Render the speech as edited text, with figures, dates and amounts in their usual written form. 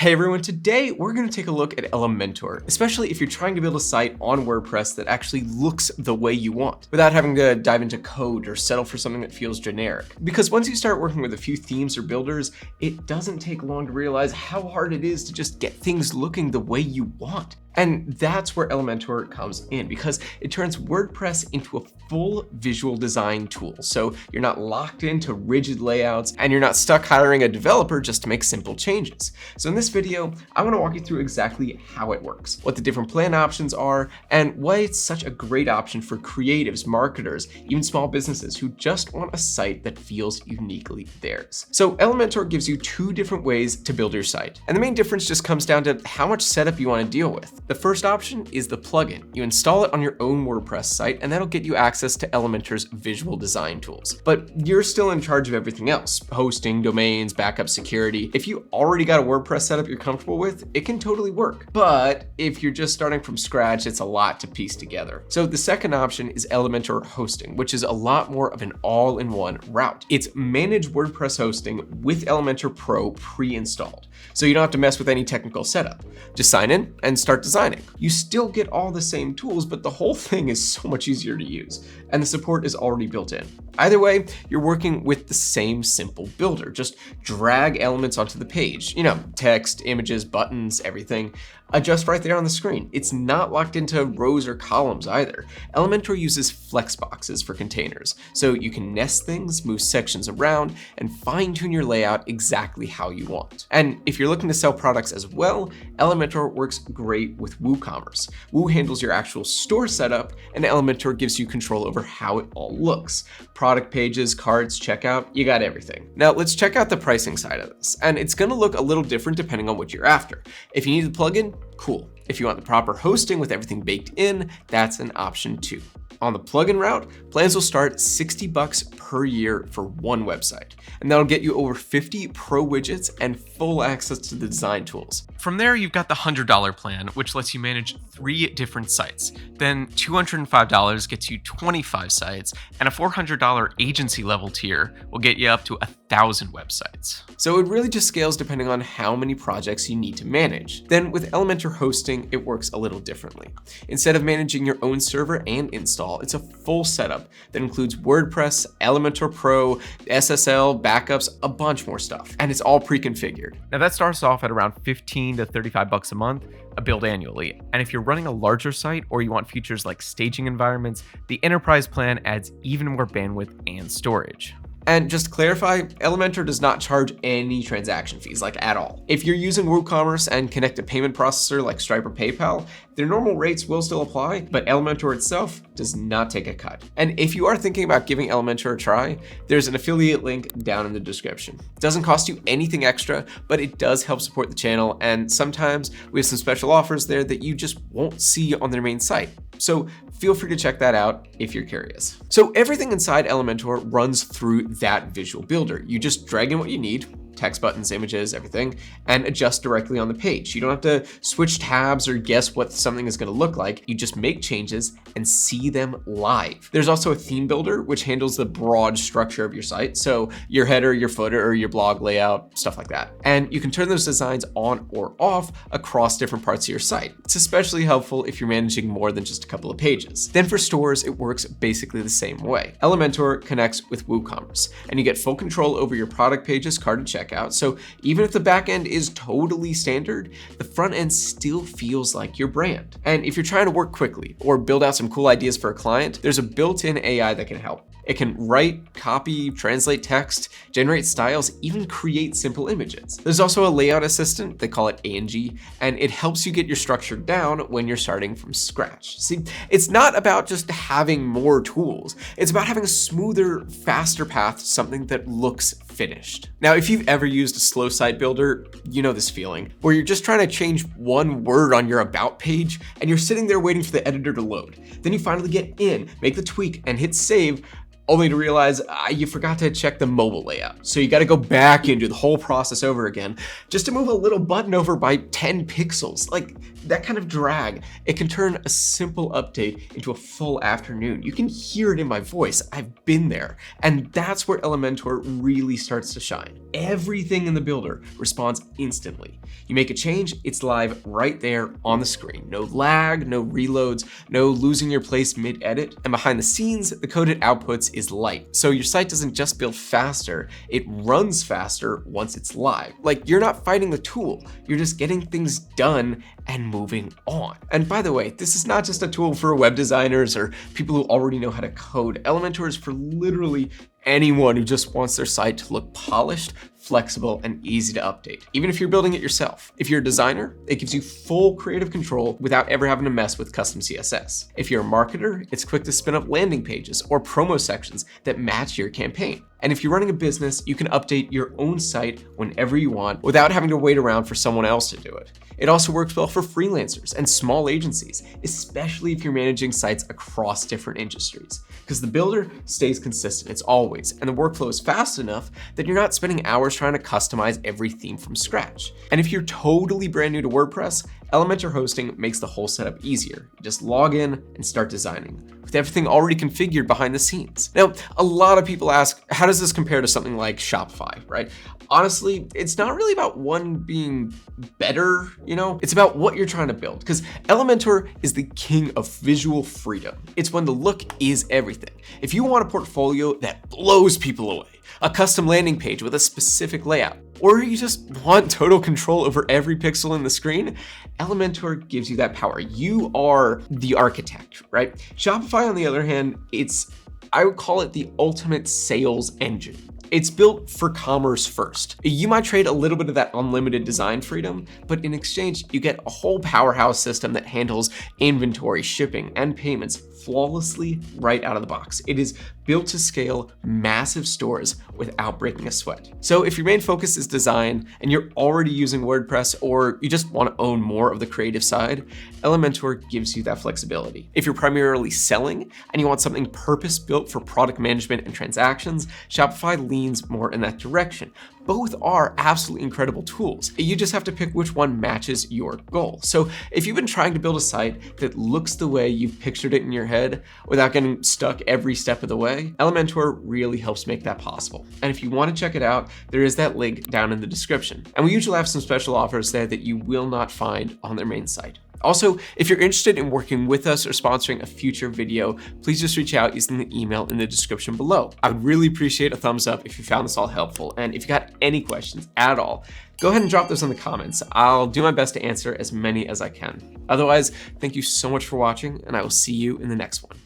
Hey everyone, today we're going to take a look at Elementor, especially if you're trying to build a site on WordPress that actually looks the way you want, without having to dive into code or settle for something that feels generic. Because once you start working with a few themes or builders, it doesn't take long to realize how hard it is to just get things looking the way you want. And that's where Elementor comes in, because it turns WordPress into a full visual design tool. So you're not locked into rigid layouts and you're not stuck hiring a developer just to make simple changes. So in this video, I want to walk you through exactly how it works, what the different plan options are, and why it's such a great option for creatives, marketers, even small businesses who just want a site that feels uniquely theirs. So Elementor gives you two different ways to build your site. And the main difference just comes down to how much setup you want to deal with. The first option is the plugin. You install it on your own WordPress site, and that'll get you access to Elementor's visual design tools. But you're still in charge of everything else: hosting, domains, backup, security. If you already got a WordPress setup you're comfortable with, it can totally work. But if you're just starting from scratch, it's a lot to piece together. So the second option is Elementor hosting, which is a lot more of an all-in-one route. It's managed WordPress hosting with Elementor Pro pre-installed. So you don't have to mess with any technical setup. Just sign in and start designing. You still get all the same tools, but the whole thing is so much easier to use, and the support is already built in. Either way, you're working with the same simple builder. Just drag elements onto the page. Text, images, buttons, everything. Adjust right there on the screen. It's not locked into rows or columns either. Elementor uses flex boxes for containers, so you can nest things, move sections around, and fine-tune your layout exactly how you want. And if you're looking to sell products as well, Elementor works great with WooCommerce. Woo handles your actual store setup, and Elementor gives you control over how it all looks. Product pages, carts, checkout, you got everything. Now let's check out the pricing side of this, and it's gonna look a little different depending on what you're after. If you need the plugin, cool. If you want the proper hosting with everything baked in, that's an option too. On the plugin route, plans will start $60 per year for one website, and that'll get you over 50 pro widgets and full access to the design tools. From there, you've got the $100 plan, which lets you manage 3 different sites. Then $205 gets you 25 sites, and a $400 agency level tier will get you up to 1,000 websites. So it really just scales depending on how many projects you need to manage. Then with Elementor hosting, it works a little differently. Instead of managing your own server and install, it's a full setup that includes WordPress, Elementor Pro, SSL, backups, a bunch more stuff. And it's all pre-configured. Now that starts off at around $15 to $35 a month, a build annually. And if you're running a larger site or you want features like staging environments, the enterprise plan adds even more bandwidth and storage. And just to clarify, Elementor does not charge any transaction fees, like at all. If you're using WooCommerce and connect a payment processor like Stripe or PayPal, their normal rates will still apply, but Elementor itself does not take a cut. And if you are thinking about giving Elementor a try, there's an affiliate link down in the description. It doesn't cost you anything extra, but it does help support the channel, and sometimes we have some special offers there that you just won't see on their main site. So feel free to check that out if you're curious. So everything inside Elementor runs through that visual builder. You just drag in what you need, text, buttons, images, everything, and adjust directly on the page. You don't have to switch tabs or guess what something is going to look like. You just make changes and see them live. There's also a theme builder, which handles the broad structure of your site. So your header, your footer, or your blog layout, stuff like that. And you can turn those designs on or off across different parts of your site. It's especially helpful if you're managing more than just a couple of pages. Then for stores, it works basically the same way. Elementor connects with WooCommerce, and you get full control over your product pages, cart, and checkout. So even if the back end is totally standard, the front end still feels like your brand. And if you're trying to work quickly or build out some cool ideas for a client, there's a built-in AI that can help. It can write, copy, translate text, generate styles, even create simple images. There's also a layout assistant, they call it Angie, and it helps you get your structure down when you're starting from scratch. See, it's not about just having more tools. It's about having a smoother, faster path to something that looks finished. Now, if you've ever used a slow site builder, you know this feeling, where you're just trying to change one word on your about page, and you're sitting there waiting for the editor to load. Then you finally get in, make the tweak, and hit save, only to realize you forgot to check the mobile layout. So you got to go back and do the whole process over again just to move a little button over by 10 pixels. Like, that kind of drag, it can turn a simple update into a full afternoon. You can hear it in my voice. I've been there. And that's where Elementor really starts to shine. Everything in the builder responds instantly. You make a change, it's live right there on the screen. No lag, no reloads, no losing your place mid-edit. And behind the scenes, the code it outputs is light. So your site doesn't just build faster, it runs faster once it's live. Like, you're not fighting the tool, you're just getting things done and moving on. And by the way, this is not just a tool for web designers or people who already know how to code. Elementor is for literally anyone who just wants their site to look polished, flexible, and easy to update, even if you're building it yourself. If you're a designer, it gives you full creative control without ever having to mess with custom CSS. If you're a marketer, it's quick to spin up landing pages or promo sections that match your campaign. And if you're running a business, you can update your own site whenever you want without having to wait around for someone else to do it. It also works well for freelancers and small agencies, especially if you're managing sites across different industries, because the builder stays consistent, it's always, and the workflow is fast enough that you're not spending hours trying to customize every theme from scratch. And if you're totally brand new to WordPress, Elementor hosting makes the whole setup easier. You just log in and start designing, with everything already configured behind the scenes. Now, a lot of people ask, how does this compare to something like Shopify, right? Honestly, it's not really about one being better, it's about what you're trying to build, because Elementor is the king of visual freedom. It's when the look is everything. If you want a portfolio that blows people away, a custom landing page with a specific layout, or you just want total control over every pixel in the screen, Elementor gives you that power. You are the architect, right? Shopify, on the other hand, I would call it the ultimate sales engine. It's built for commerce first. You might trade a little bit of that unlimited design freedom, but in exchange, you get a whole powerhouse system that handles inventory, shipping, and payments flawlessly right out of the box. It is built to scale massive stores without breaking a sweat. So if your main focus is design and you're already using WordPress, or you just want to own more of the creative side, Elementor gives you that flexibility. If you're primarily selling and you want something purpose-built for product management and transactions, Shopify leans more in that direction. Both are absolutely incredible tools. You just have to pick which one matches your goal. So if you've been trying to build a site that looks the way you've pictured it in your head without getting stuck every step of the way, Elementor really helps make that possible. And if you want to check it out, there is that link down in the description. And we usually have some special offers there that you will not find on their main site. Also, if you're interested in working with us or sponsoring a future video, please just reach out using the email in the description below. I would really appreciate a thumbs up if you found this all helpful. And if you got any questions at all, go ahead and drop those in the comments. I'll do my best to answer as many as I can. Otherwise, thank you so much for watching, and I will see you in the next one.